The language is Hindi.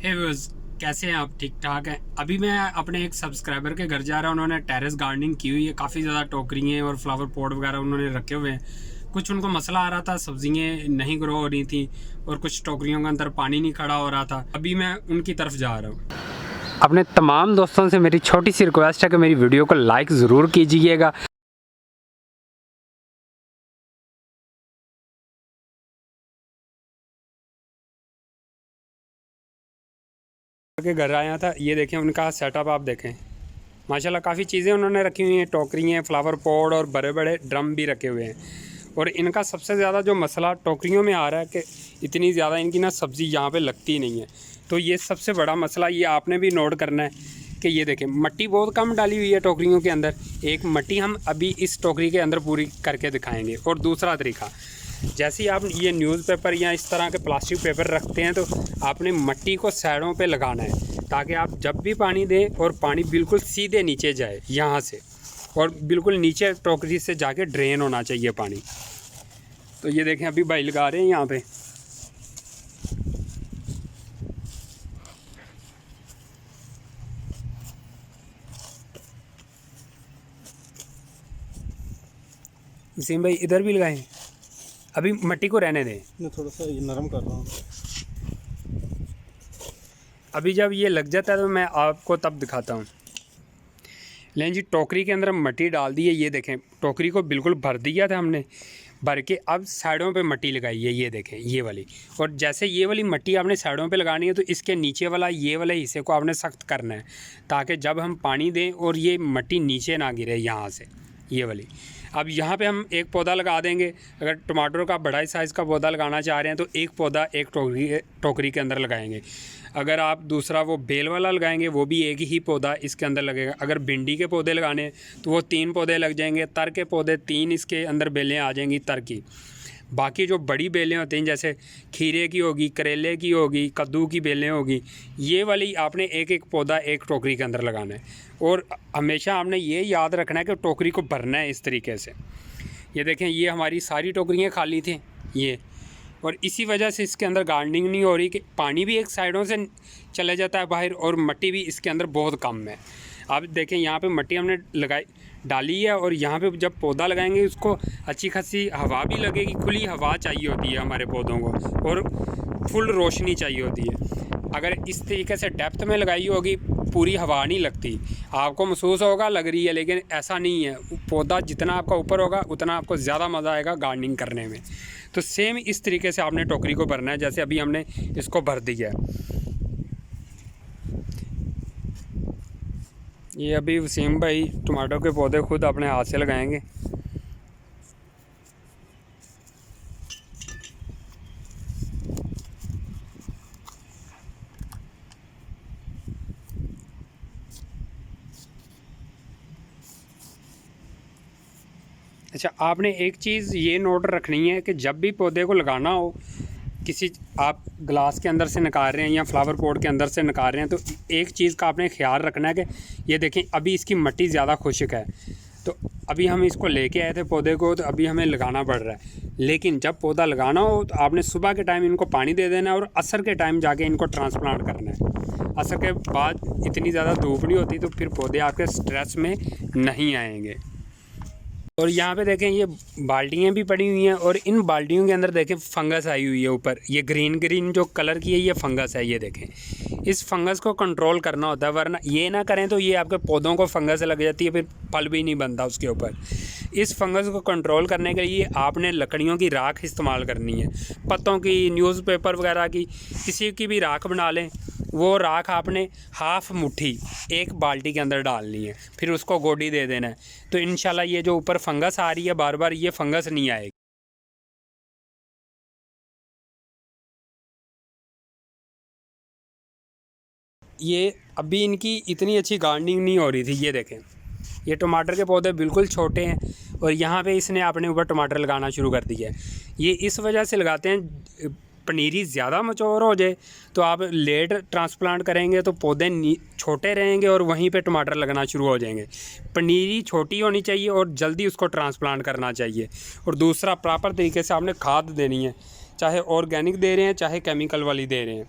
हे व्यूअर्स, कैसे हैं आप? ठीक ठाक हैं। अभी मैं अपने एक सब्सक्राइबर के घर जा रहा हूँ। उन्होंने टेरेस गार्डनिंग की हुई है, काफ़ी ज़्यादा टोकरियाँ और फ्लावर पॉट वगैरह उन्होंने रखे हुए हैं। कुछ उनको मसला आ रहा था, सब्जियाँ नहीं ग्रो हो रही थी और कुछ टोकरियों के अंदर पानी नहीं खड़ा हो रहा था। अभी मैं उनकी तरफ जा रहा हूँ। अपने तमाम दोस्तों से मेरी छोटी सी रिक्वेस्ट है कि मेरी वीडियो को लाइक ज़रूर कीजिएगा। के घर आया था, ये देखें उनका सेटअप, आप देखें माशाल्लाह काफ़ी चीज़ें उन्होंने रखी हुई हैं। टोकरियाँ, फ्लावर पॉट और बड़े बड़े ड्रम भी रखे हुए हैं। और इनका सबसे ज़्यादा जो मसला टोकरियों में आ रहा है कि इतनी ज़्यादा इनकी ना सब्ज़ी यहाँ पे लगती नहीं है। तो ये सबसे बड़ा मसला ये आपने भी नोट करना है कि ये देखें मिट्टी बहुत कम डाली हुई है टोकरियों के अंदर। एक मिट्टी हम अभी इस टोकरी के अंदर पूरी करके दिखाएँगे। और दूसरा तरीका, जैसे ही आप ये न्यूज़पेपर या इस तरह के प्लास्टिक पेपर रखते हैं तो आपने मिट्टी को साइडों पे लगाना है, ताकि आप जब भी पानी दें और पानी बिल्कुल सीधे नीचे जाए यहाँ से, और बिल्कुल नीचे टोकरी से जाके ड्रेन होना चाहिए पानी। तो ये देखें अभी भाई लगा रहे हैं यहाँ पे। वसीम भाई इधर भी लगाएं, अभी मिट्टी को रहने दें। मैं थोड़ा सा ये नरम कर रहा हूँ। अभी जब ये लग जाता है तो मैं आपको तब दिखाता हूँ। लेकिन जी टोकरी के अंदर मिट्टी डाल दी है, ये देखें टोकरी को बिल्कुल भर दिया था हमने, भर के अब साइडों पे मिट्टी लगाई है, ये देखें ये वाली। और जैसे ये वाली मिट्टी आपने साइडों पे लगानी है तो इसके नीचे वाला ये वाले हिस्से को आपने सख्त करना है, ताकि जब हम पानी दें और ये मिट्टी नीचे ना गिरे यहाँ से, ये वाली। अब यहाँ पे हम एक पौधा लगा देंगे। अगर टमाटरों का बड़ा साइज़ का पौधा लगाना चाह रहे हैं तो एक पौधा एक टोकरी के अंदर लगाएंगे। अगर आप दूसरा वो बेल वाला लगाएंगे वो भी एक ही पौधा इसके अंदर लगेगा। अगर भिंडी के पौधे लगाने हैं तो वो 3 पौधे लग जाएंगे। तर के पौधे 3 इसके अंदर बेलें आ जाएंगी तर की। बाकी जो बड़ी बेलें होती हैं जैसे खीरे की होगी, करेले की होगी, कद्दू की बेलें होगी, ये वाली आपने एक एक पौधा एक टोकरी के अंदर लगाना है। और हमेशा आपने ये याद रखना है कि टोकरी को भरना है इस तरीके से। ये देखें ये हमारी सारी टोकरियाँ खाली थी ये, और इसी वजह से इसके अंदर गार्डनिंग नहीं हो रही कि पानी भी एक साइडों से चले जाता है बाहर और मिट्टी भी इसके अंदर बहुत कम है। आप देखें यहाँ पे मिट्टी हमने डाली है और यहाँ पे जब पौधा लगाएंगे उसको अच्छी खासी हवा भी लगेगी। खुली हवा चाहिए होती है हमारे पौधों को और फुल रोशनी चाहिए होती है। अगर इस तरीके से डेप्थ में लगाई होगी पूरी हवा नहीं लगती, आपको महसूस होगा लग रही है, लेकिन ऐसा नहीं है। पौधा जितना आपका ऊपर होगा उतना आपको ज़्यादा मज़ा आएगा गार्डनिंग करने में। तो सेम इस तरीके से आपने टोकरी को भरना है जैसे अभी हमने इसको भर दिया है। ये अभी वसीम भाई टमाटो के पौधे खुद अपने हाथ से लगाएंगे। अच्छा, आपने एक चीज़ ये नोट रखनी है कि जब भी पौधे को लगाना हो, किसी आप ग्लास के अंदर से निकाल रहे हैं या फ्लावर पॉट के अंदर से निकाल रहे हैं, तो एक चीज़ का आपने ख्याल रखना है कि ये देखें अभी इसकी मिट्टी ज़्यादा खुश्क है। तो अभी हम इसको लेके आए थे पौधे को, तो अभी हमें लगाना पड़ रहा है। लेकिन जब पौधा लगाना हो तो आपने सुबह के टाइम इनको पानी दे देना है और असर के टाइम जाके इनको ट्रांसप्लांट करना है। असर के बाद इतनी ज़्यादा धूप नहीं होती तो फिर पौधे आपके स्ट्रेस में नहीं आएंगे। और यहाँ पे देखें ये बाल्टियाँ भी पड़ी हुई हैं और इन बाल्टियों के अंदर देखें फंगस आई हुई है ऊपर। ये ग्रीन ग्रीन जो कलर की है ये फंगस है, ये देखें। इस फंगस को कंट्रोल करना होता है, वरना ये ना करें तो ये आपके पौधों को फंगस लग जाती है, फिर फल भी नहीं बनता उसके ऊपर। इस फंगस को कंट्रोल करने के लिए आपने लकड़ियों की राख इस्तेमाल करनी है, पत्तों की, न्यूज़पेपर वगैरह की, किसी की भी राख बना लें। वो राख आपने हाफ़ मुट्ठी एक बाल्टी के अंदर डालनी है, फिर उसको गोडी दे देना है। तो इंशाल्लाह ये जो ऊपर फंगस आ रही है बार बार, ये फंगस नहीं आएगी। ये अभी इनकी इतनी अच्छी गार्डनिंग नहीं हो रही थी। ये देखें ये टमाटर के पौधे बिल्कुल छोटे हैं और यहाँ पे इसने अपने ऊपर टमाटर लगाना शुरू कर दिया है। ये इस वजह से लगाते हैं, पनीरी ज़्यादा मैच्योर हो जाए तो आप लेट ट्रांसप्लांट करेंगे तो पौधे छोटे रहेंगे और वहीं पे टमाटर लगना शुरू हो जाएंगे। पनीरी छोटी होनी चाहिए और जल्दी उसको ट्रांसप्लांट करना चाहिए। और दूसरा प्रॉपर तरीके से आपने खाद देनी है, चाहे ऑर्गेनिक दे रहे हैं चाहे केमिकल वाली दे रहे हैं।